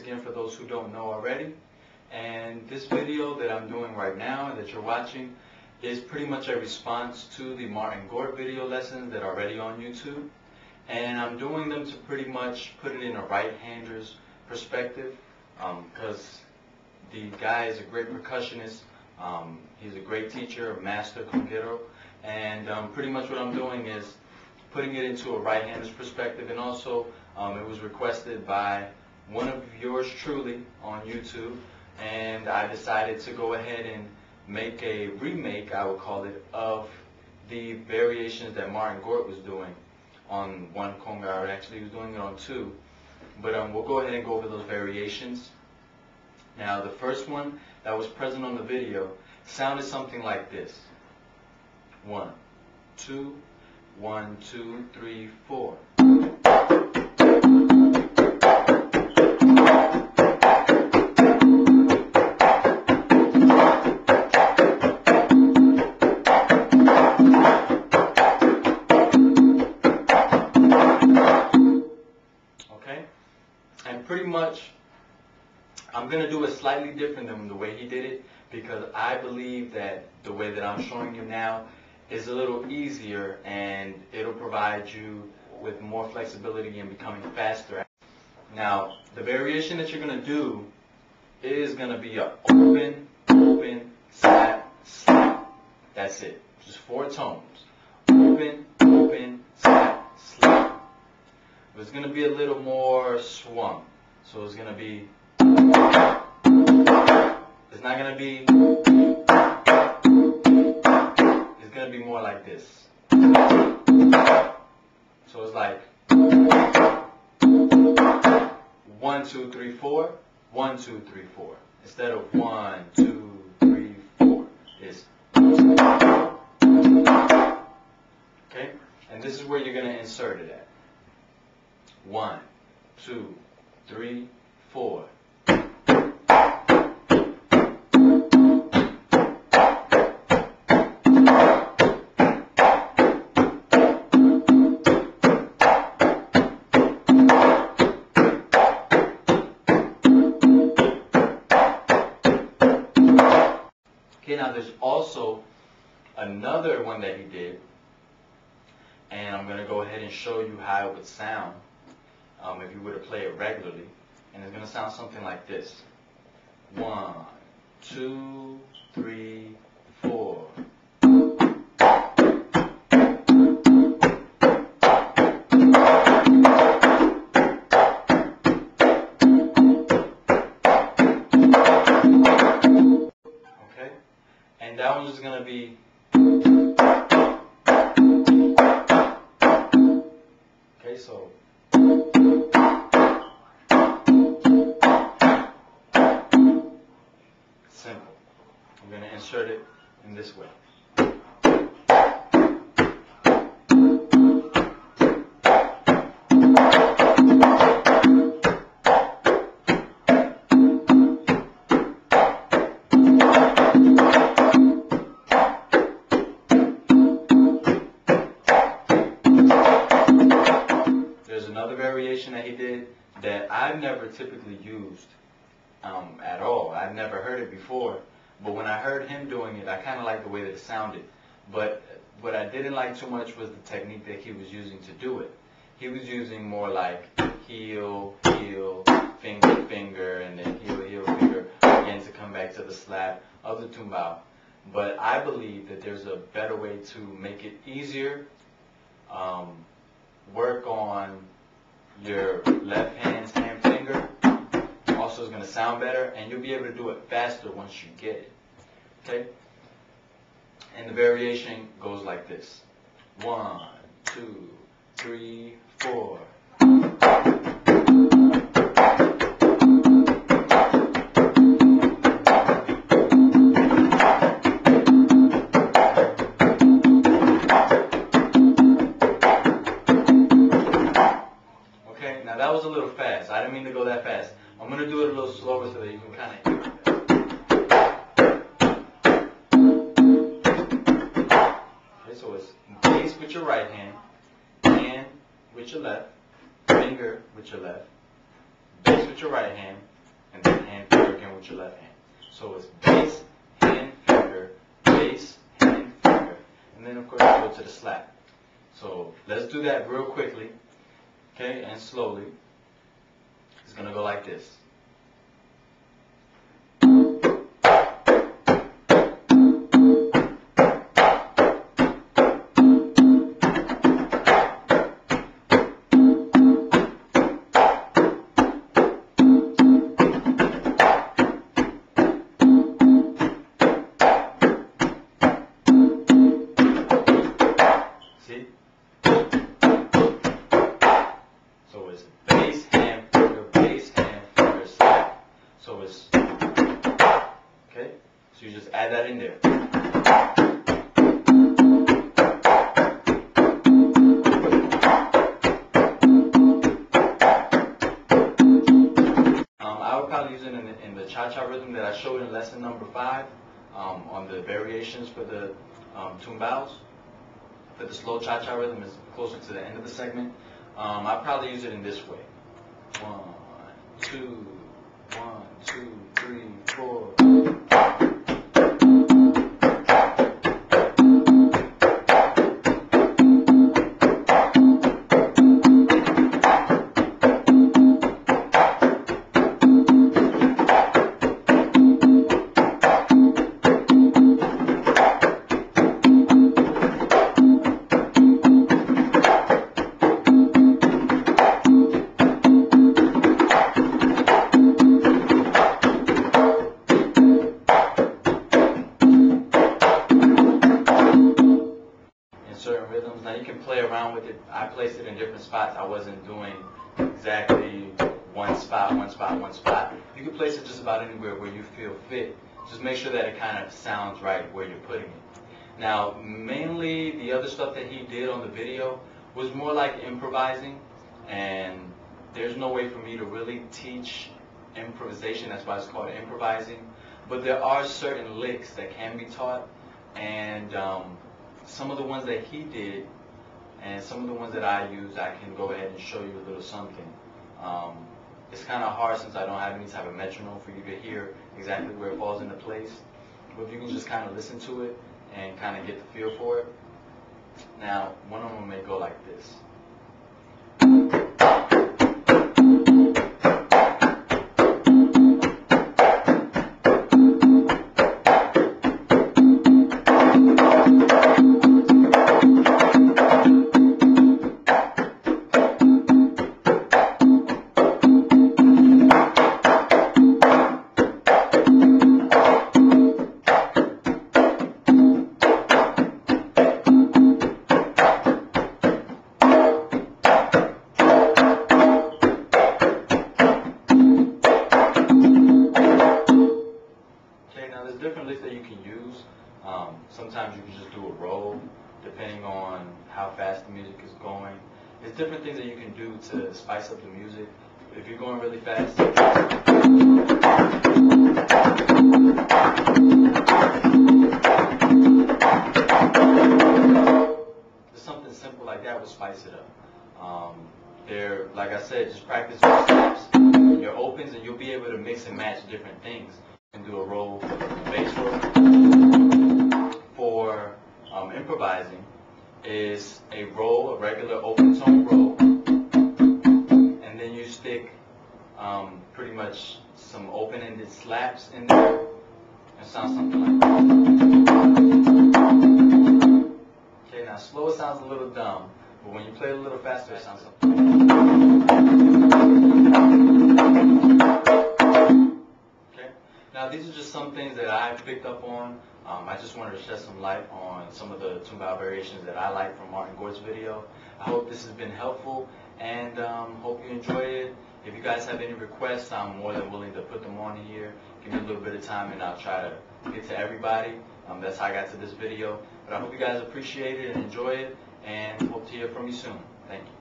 again for those who don't know already. And this video that I'm doing right now that you're watching is pretty much a response to the Martin Gort video lessons that are already on YouTube. And I'm doing them to pretty much put it in a right-hander's perspective because the guy is a great percussionist. He's a great teacher, a master conguero. And pretty much what I'm doing is putting it into a right-hander's perspective. And also it was requested by one of yours truly on YouTube. And I decided to go ahead and make a remake, I would call it, of the variations that Martin Gort was doing on one conga, or actually he was doing it on two. But we'll go ahead and go over those variations. Now the first one that was present on the video sounded something like this. 1, 2, 1, 2, 3, 4. And pretty much, I'm going to do it slightly different than the way he did it, because I believe that the way that I'm showing you now is a little easier, and it'll provide you with more flexibility in becoming faster. Now, the variation that you're going to do is going to be a open, open, slap, slap. That's it. Just 4 tones. Open, open, slap, slap. It's going to be a little more swung. So it's going to be, it's not going to be, it's going to be more like this. So it's like 1, 2, 3, 4, 1, 2, 3, 4. Instead of 1, 2, 3, 4. It's okay? And this is where you're going to insert it at. 1, 2, 3, 4. Okay, now there's also another one that he did, and I'm going to go ahead and show you how it would sound if you were to play it regularly. And it's going to sound something like this. 1, 2, 3, 4. Okay? And that one's just going to be, okay, so simple. I'm going to insert it in this way. There's another variation that he did that I've never typically used at all. I've never heard it before, but when I heard him doing it, I kind of liked the way that it sounded. But what I didn't like too much was the technique that he was using to do it. He was using more like heel, heel, finger, finger, and then heel, heel, finger, again to come back to the slap of the tumbao. But I believe that there's a better way to make it easier, work on your left hand's hand finger. Also is going to sound better, and you'll be able to do it faster once you get it. Okay? And the variation goes like this. 1, 2, 3, 4. Okay, now that was a little fast. I didn't mean to go that fast. I'm going to do it a little slower so that you can kind of hear it. Okay, so it's bass with your right hand with your left, finger with your left, bass with your right hand, and then hand, finger again with your left hand. So it's bass, hand, finger, bass, hand, finger. And then of course you go to the slap. So let's do that real quickly, okay, and slowly. It's going to go like this. So it's bass, hand, finger, slap. So it's, okay? So you just add that in there. I would probably use it in the cha-cha rhythm that I showed in lesson number 5 on the variations for the Tumbaos. But the slow cha-cha rhythm is closer to the end of the segment. I'll probably use it in this way. 1, 2, 1, 2, 3, 4. Certain rhythms. Now you can play around with it. I placed it in different spots. I wasn't doing exactly one spot. You can place it just about anywhere where you feel fit. Just make sure that it kind of sounds right where you're putting it. Now, mainly the other stuff that he did on the video was more like improvising, and there's no way for me to really teach improvisation. That's why it's called improvising. But there are certain licks that can be taught, and some of the ones that he did and some of the ones that I use, I can go ahead and show you a little something. It's kind of hard since I don't have any type of metronome for you to hear exactly where it falls into place. But if you can just kind of listen to it and kind of get the feel for it. Now, one of them may go like this. Different licks that you can use. Sometimes you can just do a roll, depending on how fast the music is going. There's different things that you can do to spice up the music. If you're going really fast, just something simple like that will spice it up. Like I said, just practice your steps and your opens, and you'll be able to mix and match different things. You can do a roll, bass roll. For improvising is a roll, a regular open tone roll, and then you stick pretty much some open-ended slaps in there. It sounds something like that. Okay, now slow it sounds a little dumb, but when you play it a little faster, it sounds something. Now these are just some things that I picked up on. I just wanted to shed some light on some of the Tumbao variations that I like from Martin Gort's video. I hope this has been helpful, and hope you enjoy it. If you guys have any requests, I'm more than willing to put them on here. Give me a little bit of time and I'll try to get to everybody. That's how I got to this video. But I hope you guys appreciate it and enjoy it, and hope to hear from you soon. Thank you.